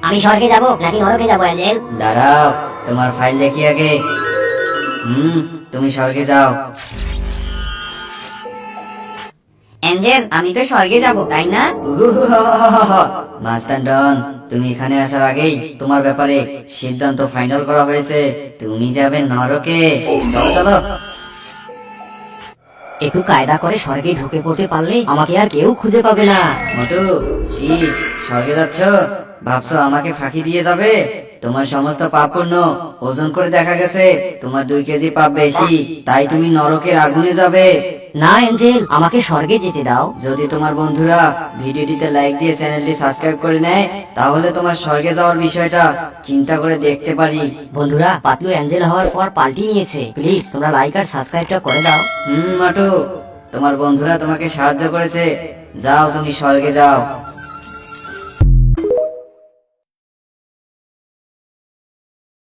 আমি স্বর্গে যাব নাকি নরকে যাব অ্যাঞ্জেল? দাঁড়াও, তোমার ফাইল দেখি আগে। তুমি স্বর্গে যাও। অ্যাঞ্জেল, আমি তো স্বর্গে যাব, তাই না? মাস্টার ডন, তুমি এখানে আসার আগেই তোমার ব্যাপারে সিদ্ধান্ত ফাইনাল করা হয়েছে। তুমি যাবে নরকে। চলো চলো। একটু কায়দা করে স্বর্গে ঢুকে পড়তে পারলে আমাকে আর কেউ খুঁজে পাবে না। মোটু, কি স্বর্গে যাচ্ছ? ভাবছো আমাকে ফাঁকি দিয়ে যাবে? তোমার সমস্ত পাপ পূর্ণ ওজন করে দেখা গেছে তোমার 2 কেজি পাপ বেশি, তাই তুমি নরকের আগুনে যাবে। না অ্যাঞ্জেল, আমাকে স্বর্গে যেতে দাও। যদি তোমার বন্ধুরা ভিডিওটিতে লাইক দিয়ে চ্যানেলটি সাবস্ক্রাইব করে নেয়, তাহলে তোমার স্বর্গে যাওয়ার বিষয়টা চিন্তা করে দেখতে পারি। বন্ধুরা, পাতলু অ্যাঞ্জেল হওয়ার পর পাল্টি নিয়েছে। প্লিজ তোমরা লাইক আর সাবস্ক্রাইবটা করে দাও। মোটু, তোমার বন্ধুরা তোমাকে সাহায্য করেছে। যাও, তুমি স্বর্গে যাও।